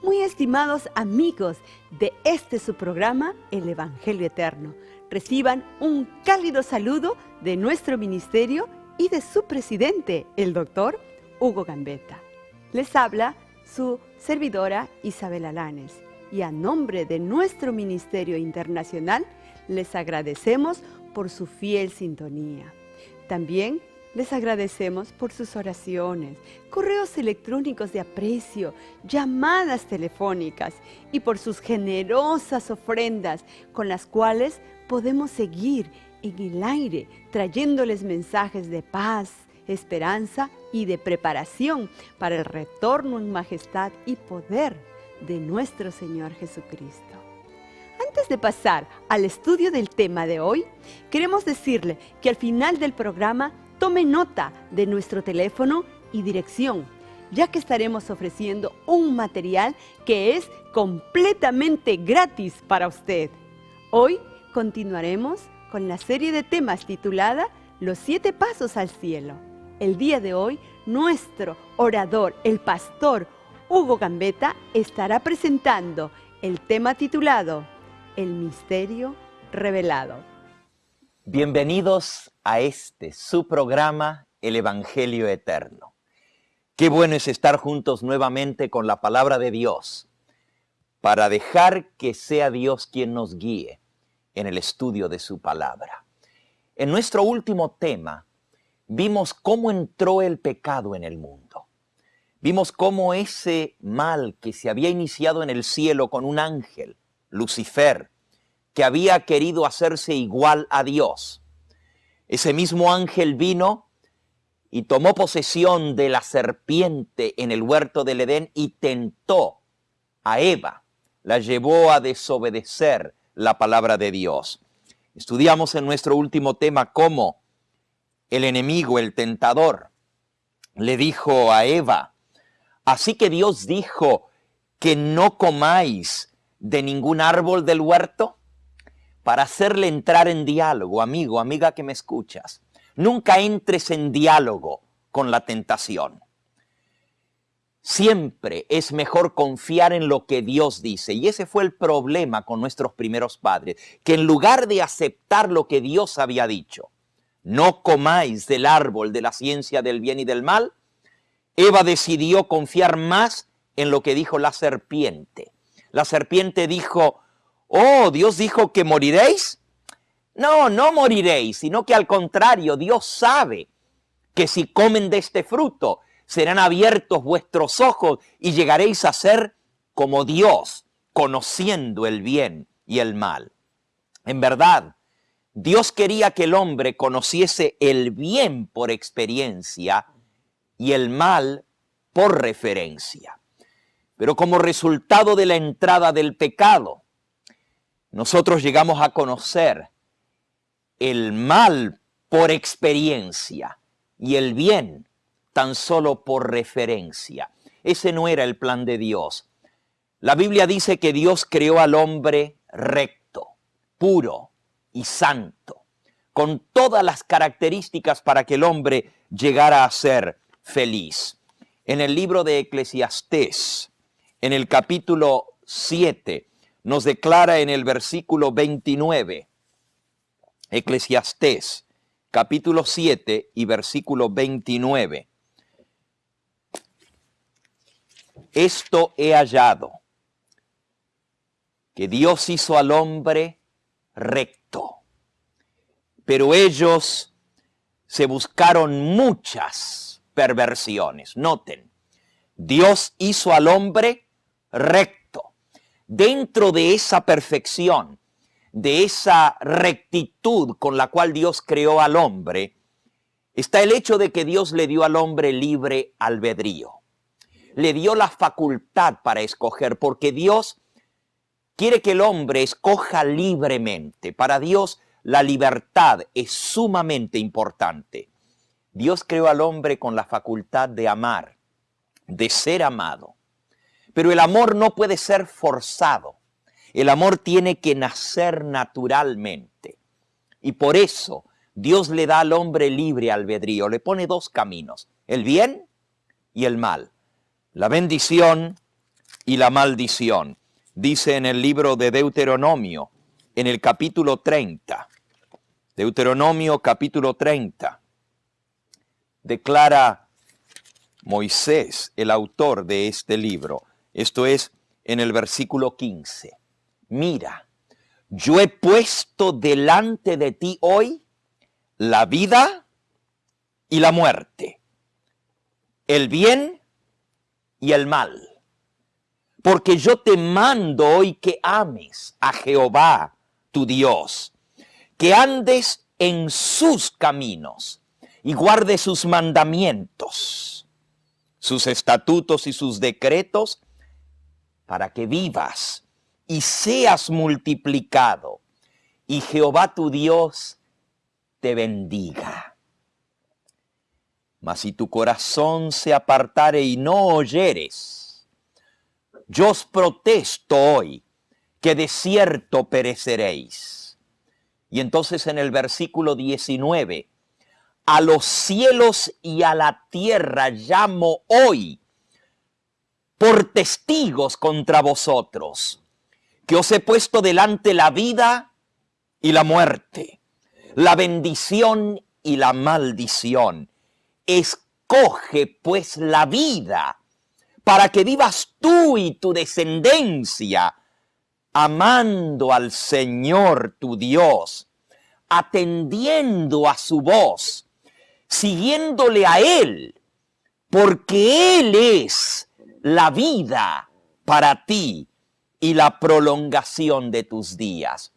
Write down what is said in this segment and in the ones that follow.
Muy estimados amigos de su programa, El Evangelio Eterno, reciban un cálido saludo de nuestro ministerio y de su presidente, el doctor Hugo Gambetta. Les habla su servidora Isabel Alanes y a nombre de nuestro Ministerio Internacional les agradecemos por su fiel sintonía. También les agradecemos por sus oraciones, correos electrónicos de aprecio, llamadas telefónicas y por sus generosas ofrendas con las cuales podemos seguir en el aire trayéndoles mensajes de paz, esperanza y de preparación para el retorno en majestad y poder de nuestro Señor Jesucristo. Antes de pasar al estudio del tema de hoy, queremos decirle que al final del programa tome nota de nuestro teléfono y dirección, ya que estaremos ofreciendo un material que es completamente gratis para usted. Hoy continuaremos con la serie de temas titulada Los 7 Pasos al Cielo. El día de hoy, nuestro orador, el pastor Hugo Gambetta, estará presentando el tema titulado El Misterio Revelado. Bienvenidos a su programa, El Evangelio Eterno. Qué bueno es estar juntos nuevamente con la palabra de Dios para dejar que sea Dios quien nos guíe en el estudio de su palabra. En nuestro último tema, vimos cómo entró el pecado en el mundo. Vimos cómo ese mal que se había iniciado en el cielo con un ángel, Lucifer, que había querido hacerse igual a Dios. Ese mismo ángel vino y tomó posesión de la serpiente en el huerto del Edén y tentó a Eva, la llevó a desobedecer la palabra de Dios. Estudiamos en nuestro último tema cómo el enemigo, el tentador, le dijo a Eva, así que Dios dijo que no comáis de ningún árbol del huerto. Para hacerle entrar en diálogo, amigo, amiga que me escuchas, nunca entres en diálogo con la tentación. Siempre es mejor confiar en lo que Dios dice. Y ese fue el problema con nuestros primeros padres, que en lugar de aceptar lo que Dios había dicho, no comáis del árbol de la ciencia del bien y del mal, Eva decidió confiar más en lo que dijo la serpiente. La serpiente dijo, oh, Dios dijo que moriréis. No, no moriréis, sino que al contrario, Dios sabe que si comen de este fruto, serán abiertos vuestros ojos y llegaréis a ser como Dios, conociendo el bien y el mal. En verdad, Dios quería que el hombre conociese el bien por experiencia y el mal por referencia. Pero como resultado de la entrada del pecado, nosotros llegamos a conocer el mal por experiencia y el bien tan solo por referencia. Ese no era el plan de Dios. La Biblia dice que Dios creó al hombre recto, puro y santo, con todas las características para que el hombre llegara a ser feliz. En el libro de Eclesiastés, en el capítulo 7, nos declara en el versículo 29, Eclesiastés, capítulo 7 y versículo 29. Esto he hallado, que Dios hizo al hombre recto, pero ellos se buscaron muchas perversiones. Noten, Dios hizo al hombre recto. Dentro de esa perfección, de esa rectitud con la cual Dios creó al hombre, está el hecho de que Dios le dio al hombre libre albedrío. Le dio la facultad para escoger, porque Dios quiere que el hombre escoja libremente. Para Dios, la libertad es sumamente importante. Dios creó al hombre con la facultad de amar, de ser amado. Pero el amor no puede ser forzado. El amor tiene que nacer naturalmente. Y por eso Dios le da al hombre libre albedrío. Le pone dos caminos, el bien y el mal. La bendición y la maldición. Dice en el libro de Deuteronomio, en el capítulo 30, Deuteronomio capítulo 30, declara Moisés, el autor de este libro, esto es en el versículo 15, mira, yo he puesto delante de ti hoy la vida y la muerte, el bien y el mal. Porque yo te mando hoy que ames a Jehová, tu Dios, que andes en sus caminos y guardes sus mandamientos, sus estatutos y sus decretos, para que vivas y seas multiplicado, y Jehová tu Dios te bendiga. Mas si tu corazón se apartare y no oyeres, yo os protesto hoy que de cierto pereceréis. Y entonces en el versículo 19, a los cielos y a la tierra llamo hoy por testigos contra vosotros, que os he puesto delante la vida y la muerte, la bendición y la maldición. Escoge pues la vida, para que vivas tú y tu descendencia, amando al Señor tu Dios, atendiendo a su voz, siguiéndole a Él, porque Él es la vida para ti y la prolongación de tus días.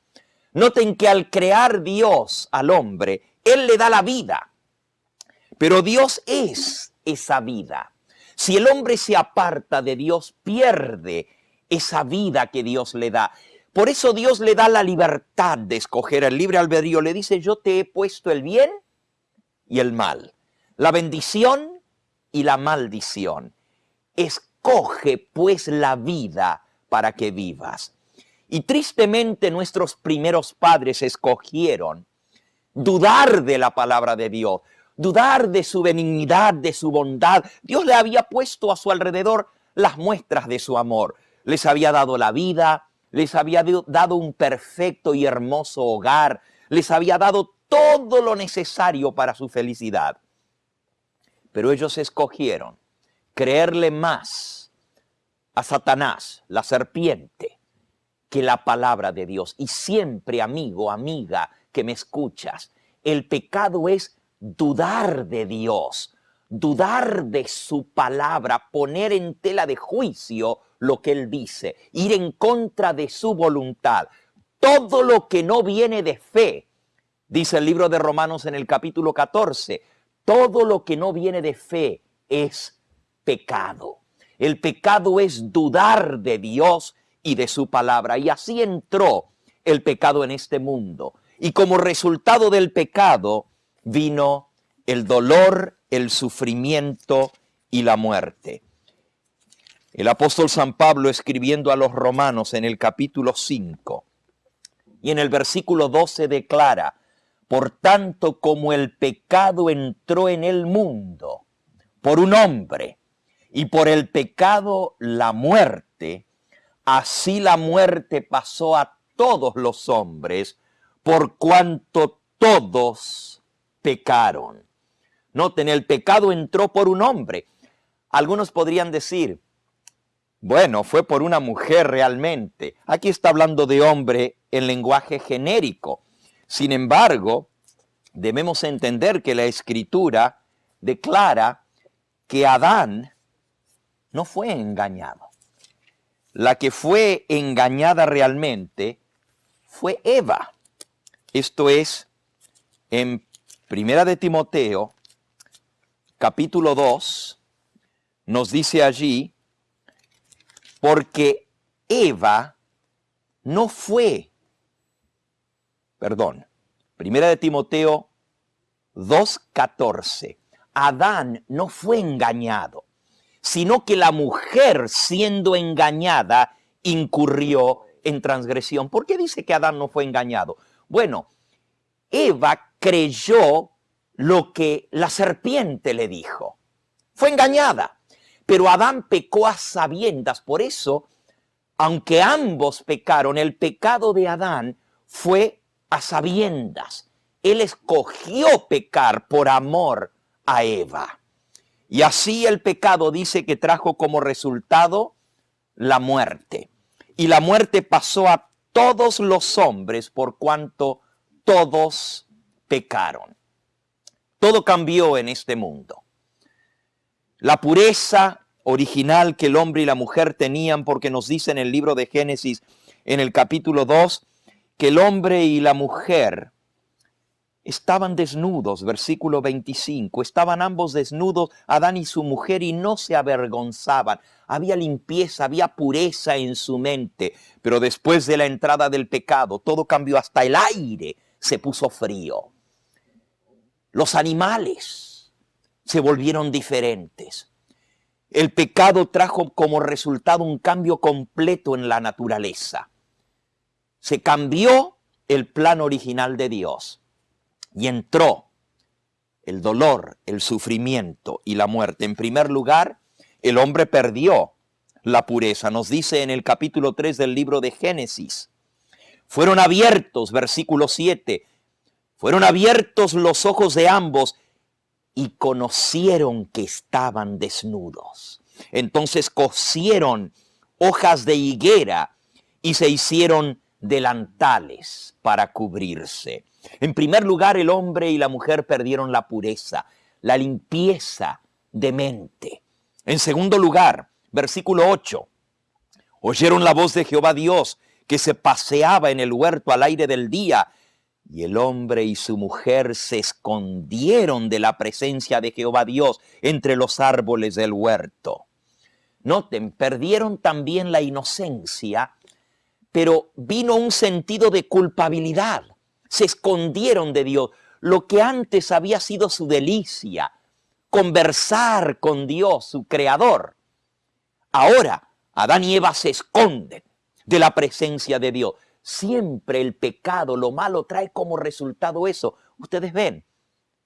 Noten que al crear Dios al hombre, Él le da la vida, pero Dios es esa vida. Si el hombre se aparta de Dios, pierde esa vida que Dios le da. Por eso Dios le da la libertad de escoger el libre albedrío. Le dice, yo te he puesto el bien y el mal, la bendición y la maldición. Escoge pues la vida para que vivas. Y tristemente nuestros primeros padres escogieron dudar de la palabra de Dios, dudar de su benignidad, de su bondad. Dios le había puesto a su alrededor las muestras de su amor. Les había dado la vida, les había dado un perfecto y hermoso hogar, les había dado todo lo necesario para su felicidad. Pero ellos escogieron creerle más a Satanás, la serpiente, que la palabra de Dios. Y siempre, amigo, amiga, que me escuchas, el pecado es dudar de Dios, dudar de su palabra, poner en tela de juicio lo que Él dice, ir en contra de su voluntad. Todo lo que no viene de fe, dice el libro de Romanos en el capítulo 14, todo lo que no viene de fe es pecado. El pecado es dudar de Dios y de su palabra. Y así entró el pecado en este mundo. Y como resultado del pecado vino el dolor, el sufrimiento y la muerte. El apóstol San Pablo, escribiendo a los romanos en el capítulo 5 y en el versículo 12 declara, por tanto como el pecado entró en el mundo por un hombre y por el pecado la muerte, así la muerte pasó a todos los hombres por cuanto todos pecaron. Noten, el pecado entró por un hombre. Algunos podrían decir, bueno, fue por una mujer realmente. Aquí está hablando de hombre en lenguaje genérico. Sin embargo, debemos entender que la Escritura declara que Adán no fue engañado. La que fue engañada realmente fue Eva. Esto es en Primera de Timoteo, capítulo 2, nos dice allí, porque Eva no fue, Primera de Timoteo 2:14, Adán no fue engañado, sino que la mujer, siendo engañada, incurrió en transgresión. ¿Por qué dice que Adán no fue engañado? Bueno, Eva creyó lo que la serpiente le dijo. Fue engañada. pero Adán pecó a sabiendas. Por eso, aunque ambos pecaron, el pecado de Adán fue a sabiendas. Él escogió pecar por amor a Eva. Y así el pecado dice que trajo como resultado la muerte. Y la muerte pasó a todos los hombres por cuanto todos pecaron. Todo cambió en este mundo. La pureza original que el hombre y la mujer tenían, porque nos dice en el libro de Génesis, en el capítulo 2, que el hombre y la mujer estaban desnudos, versículo 25, estaban ambos desnudos, Adán y su mujer, y no se avergonzaban. Había limpieza, había pureza en su mente, pero después de la entrada del pecado, todo cambió, hasta el aire se puso frío. Los animales se volvieron diferentes. El pecado trajo como resultado un cambio completo en la naturaleza. Se cambió el plan original de Dios. Y entró el dolor, el sufrimiento y la muerte. En primer lugar, el hombre perdió la pureza. Nos dice en el capítulo 3 del libro de Génesis. Fueron abiertos, versículo 7, fueron abiertos los ojos de ambos y conocieron que estaban desnudos. Entonces cosieron hojas de higuera y se hicieron delantales para cubrirse. En primer lugar, el hombre y la mujer perdieron la pureza, la limpieza de mente. En segundo lugar, versículo 8, oyeron la voz de Jehová Dios que se paseaba en el huerto al aire del día, y el hombre y su mujer se escondieron de la presencia de Jehová Dios entre los árboles del huerto. Noten, perdieron también la inocencia, pero vino un sentido de culpabilidad. Se escondieron de Dios. Lo que antes había sido su delicia, conversar con Dios, su creador. Ahora, Adán y Eva se esconden de la presencia de Dios. Siempre el pecado, lo malo, trae como resultado eso. Ustedes ven,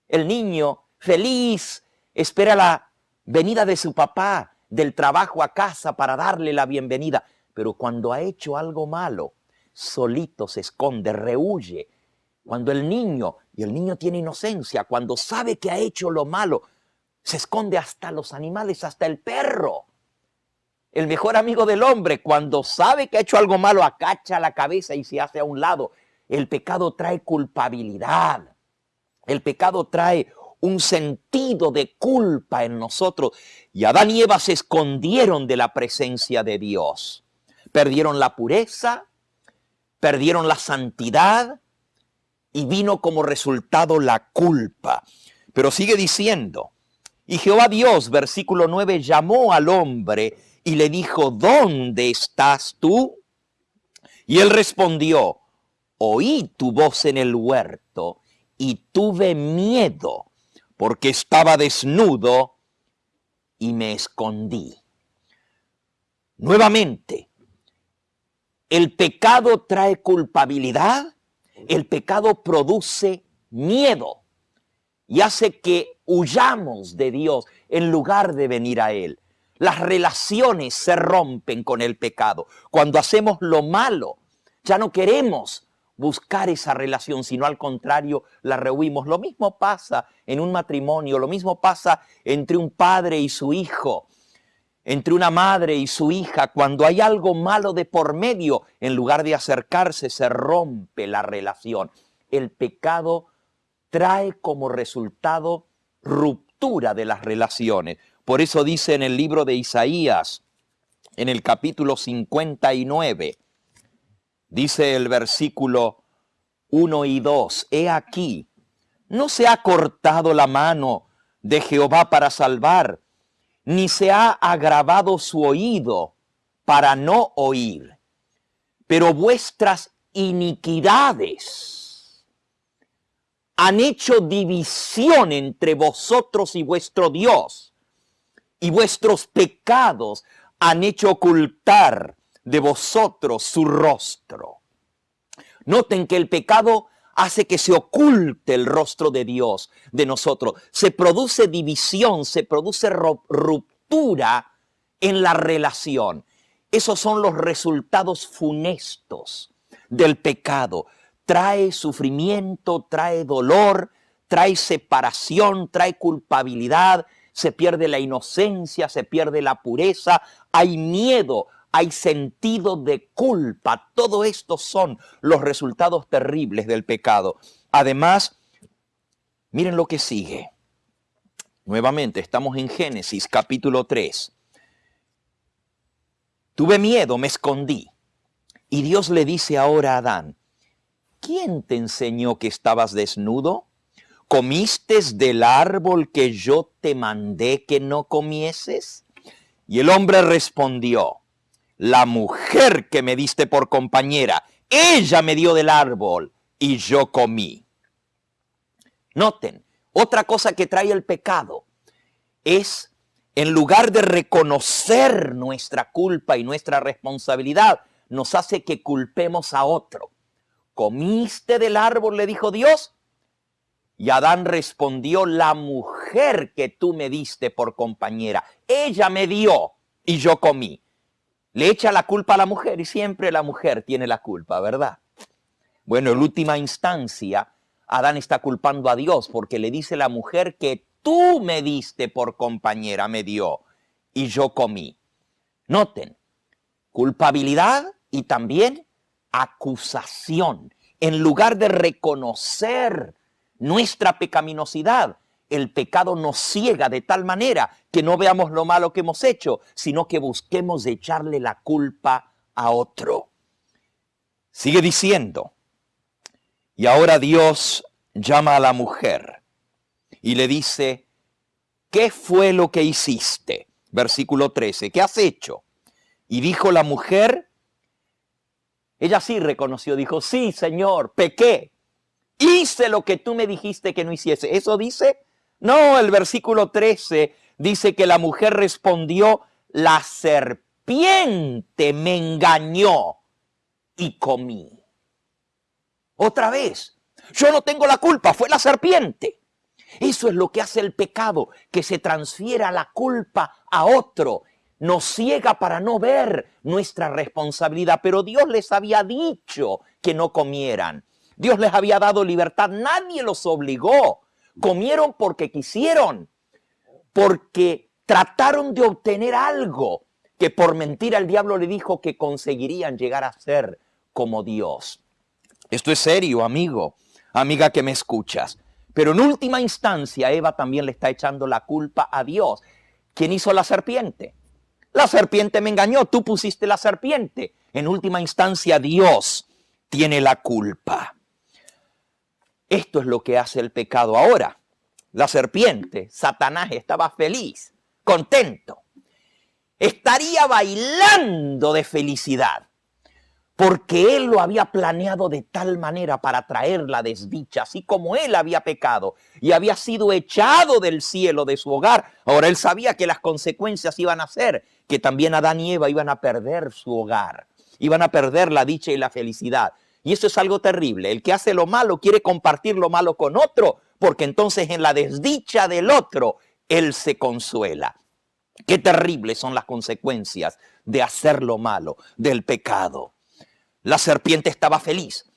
el niño feliz espera la venida de su papá del trabajo a casa para darle la bienvenida. Pero cuando ha hecho algo malo, solito se esconde, rehúye. Cuando el niño, y el niño tiene inocencia, cuando sabe que ha hecho lo malo, se esconde hasta los animales, hasta el perro. El mejor amigo del hombre, cuando sabe que ha hecho algo malo, agacha la cabeza y se hace a un lado. El pecado trae culpabilidad. El pecado trae un sentido de culpa en nosotros. Y Adán y Eva se escondieron de la presencia de Dios. Perdieron la pureza, perdieron la santidad, y vino como resultado la culpa. Pero sigue diciendo, y Jehová Dios, versículo 9, llamó al hombre y le dijo, ¿dónde estás tú? Y él respondió, oí tu voz en el huerto y tuve miedo, porque estaba desnudo y me escondí. Nuevamente, el pecado trae culpabilidad. El pecado produce miedo y hace que huyamos de Dios en lugar de venir a Él. Las relaciones se rompen con el pecado. Cuando hacemos lo malo, ya no queremos buscar esa relación, sino al contrario, la rehuimos. Lo mismo pasa en un matrimonio, lo mismo pasa entre un padre y su hijo, entre una madre y su hija. Cuando hay algo malo de por medio, en lugar de acercarse, se rompe la relación. El pecado trae como resultado ruptura de las relaciones. Por eso dice en el libro de Isaías, en el capítulo 59, dice el versículo 1 y 2, he aquí, no se ha cortado la mano de Jehová para salvar, ni se ha agravado su oído para no oír. Pero vuestras iniquidades han hecho división entre vosotros y vuestro Dios, y vuestros pecados han hecho ocultar de vosotros su rostro. Noten que el pecado hace que se oculte el rostro de Dios de nosotros. Se produce división, se produce ruptura en la relación. Esos son los resultados funestos del pecado. Trae sufrimiento, trae dolor, trae separación, trae culpabilidad, se pierde la inocencia, se pierde la pureza, hay miedo, hay sentido de culpa. Todo esto son los resultados terribles del pecado. Además, miren lo que sigue. Nuevamente, estamos en Génesis capítulo 3. Tuve miedo, me escondí. Y Dios le dice ahora a Adán, ¿quién te enseñó que estabas desnudo? ¿Comiste del árbol que yo te mandé que no comieses? Y el hombre respondió, la mujer que me diste por compañera, ella me dio del árbol y yo comí. Noten, otra cosa que trae el pecado es, en lugar de reconocer nuestra culpa y nuestra responsabilidad, nos hace que culpemos a otro. ¿Comiste del árbol?, le dijo Dios. Y Adán respondió, la mujer que tú me diste por compañera, ella me dio y yo comí. Le echa la culpa a la mujer y siempre la mujer tiene la culpa, ¿verdad? Bueno, en última instancia, Adán está culpando a Dios porque le dice la mujer que tú me diste por compañera, me dio y yo comí. Noten, culpabilidad y también acusación. En lugar de reconocer nuestra pecaminosidad, el pecado nos ciega de tal manera que no veamos lo malo que hemos hecho, sino que busquemos echarle la culpa a otro. Sigue diciendo, y ahora Dios llama a la mujer y le dice, ¿qué fue lo que hiciste? Versículo 13, ¿qué has hecho? Y dijo la mujer, ella sí reconoció, dijo, sí, Señor, pequé. Hice lo que tú me dijiste que no hiciese. ¿Eso dice? No, el versículo 13 dice que la mujer respondió, la serpiente me engañó y comí. Otra vez, yo no tengo la culpa, fue la serpiente. Eso es lo que hace el pecado, que se transfiera la culpa a otro. Nos ciega para no ver nuestra responsabilidad, pero Dios les había dicho que no comieran. Dios les había dado libertad, nadie los obligó. Comieron porque quisieron, porque trataron de obtener algo que por mentira el diablo le dijo que conseguirían llegar a ser como Dios. Esto es serio, amigo, amiga que me escuchas. Pero en última instancia, Eva también le está echando la culpa a Dios. ¿Quién hizo la serpiente? La serpiente me engañó, tú pusiste la serpiente. En última instancia, Dios tiene la culpa. Esto es lo que hace el pecado ahora. La serpiente, Satanás, estaba feliz, contento. Estaría bailando de felicidad, porque él lo había planeado de tal manera para traer la desdicha, así como él había pecado y había sido echado del cielo de su hogar. Ahora él sabía que las consecuencias iban a ser que también Adán y Eva iban a perder su hogar, iban a perder la dicha y la felicidad. Y eso es algo terrible. El que hace lo malo quiere compartir lo malo con otro, porque entonces en la desdicha del otro, él se consuela. Qué terribles son las consecuencias de hacer lo malo, del pecado. La serpiente estaba feliz.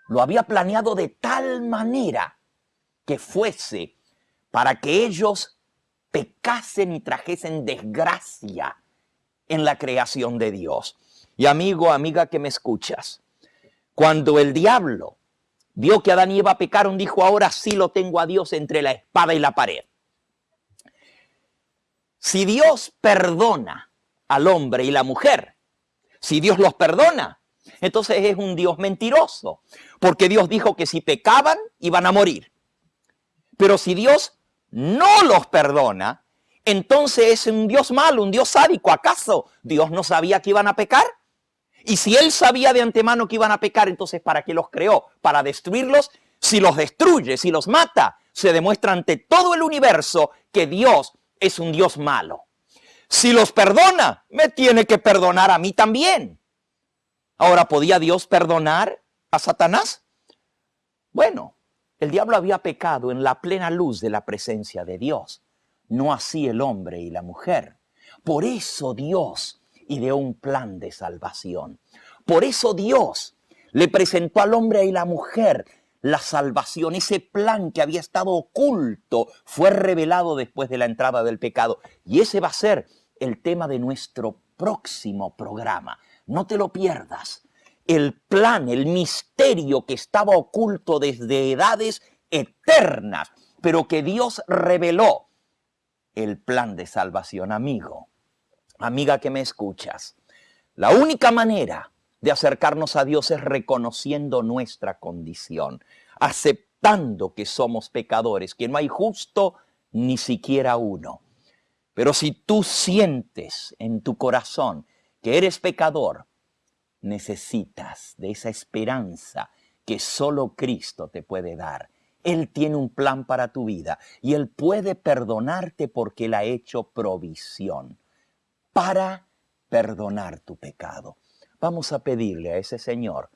Lo había planeado de tal manera que fuese para que ellos pecasen y trajesen desgracia en la creación de Dios. Y amigo, amiga que me escuchas, cuando el diablo vio que Adán y Eva pecaron, dijo, ahora sí lo tengo a Dios entre la espada y la pared. Si Dios perdona al hombre y la mujer, si Dios los perdona, entonces es un Dios mentiroso, porque Dios dijo que si pecaban iban a morir. Pero si Dios no los perdona, entonces es un Dios malo, un Dios sádico. ¿Acaso Dios no sabía que iban a pecar? Y si Él sabía de antemano que iban a pecar, entonces ¿para qué los creó? ¿Para destruirlos? Si los destruye, si los mata, se demuestra ante todo el universo que Dios es un Dios malo. Si los perdona, me tiene que perdonar a mí también. Ahora, ¿podía Dios perdonar a Satanás? Bueno, el diablo había pecado en la plena luz de la presencia de Dios. No así el hombre y la mujer. Por eso Dios ideó un plan de salvación. Por eso Dios le presentó al hombre y la mujer la salvación. Ese plan que había estado oculto fue revelado después de la entrada del pecado. Y ese va a ser el tema de nuestro próximo programa. No te lo pierdas. El plan, el misterio que estaba oculto desde edades eternas, pero que Dios reveló. El plan de salvación, amigo, amiga que me escuchas. La única manera de acercarnos a Dios es reconociendo nuestra condición, aceptando que somos pecadores, que no hay justo ni siquiera uno. Pero si tú sientes en tu corazón que eres pecador, necesitas de esa esperanza que solo Cristo te puede dar. Él tiene un plan para tu vida y Él puede perdonarte porque Él ha hecho provisión para perdonar tu pecado. Vamos a pedirle a ese Señor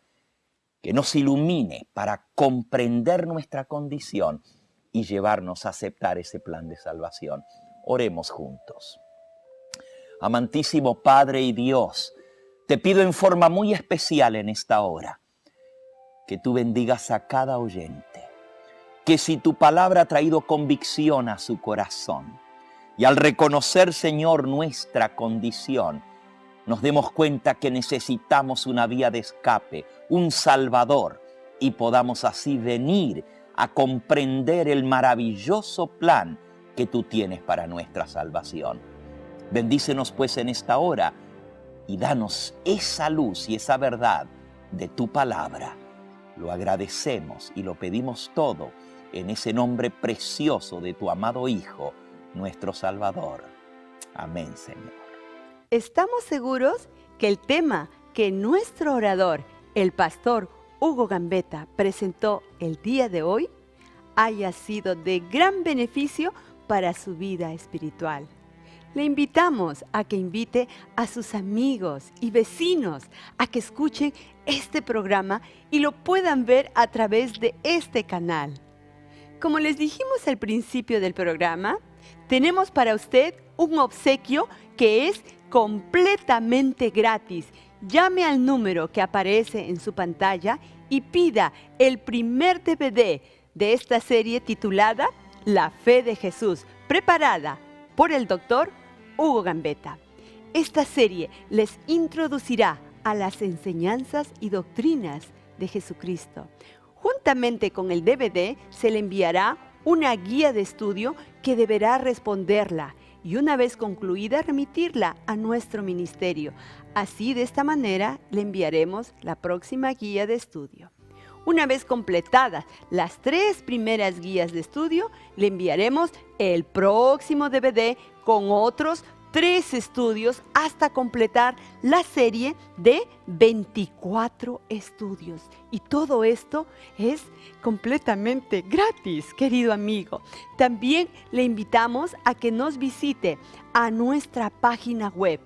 que nos ilumine para comprender nuestra condición y llevarnos a aceptar ese plan de salvación. Oremos juntos. Amantísimo Padre y Dios, te pido en forma muy especial en esta hora que tú bendigas a cada oyente, que si tu palabra ha traído convicción a su corazón y al reconocer, Señor, nuestra condición, nos demos cuenta que necesitamos una vía de escape, un Salvador, y podamos así venir a comprender el maravilloso plan que tú tienes para nuestra salvación. Bendícenos pues en esta hora y danos esa luz y esa verdad de tu palabra. Lo agradecemos y lo pedimos todo en ese nombre precioso de tu amado Hijo, nuestro Salvador. Amén, Señor. Estamos seguros que el tema que nuestro orador, el pastor Hugo Gambetta, presentó el día de hoy haya sido de gran beneficio para su vida espiritual. Le invitamos a que invite a sus amigos y vecinos a que escuchen este programa y lo puedan ver a través de este canal. Como les dijimos al principio del programa, tenemos para usted un obsequio que es completamente gratis. Llame al número que aparece en su pantalla y pida el primer DVD de esta serie titulada La Fe de Jesús, preparada por el doctor Hugo Gambetta. Esta serie les introducirá a las enseñanzas y doctrinas de Jesucristo. Juntamente con el DVD se le enviará una guía de estudio que deberá responderla y una vez concluida remitirla a nuestro ministerio. Así, de esta manera, le enviaremos la próxima guía de estudio. Una vez completadas las 3 primeras guías de estudio, le enviaremos el próximo DVD con otros 3 estudios hasta completar la serie de 24 estudios. Y todo esto es completamente gratis, querido amigo. También le invitamos a que nos visite a nuestra página web,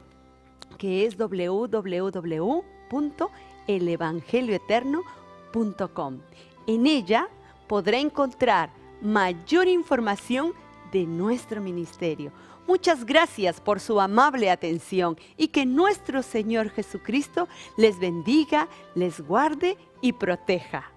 que es www.elevangelioeterno.com. En ella podrá encontrar mayor información de nuestro ministerio. Muchas gracias por su amable atención y que nuestro Señor Jesucristo les bendiga, les guarde y proteja.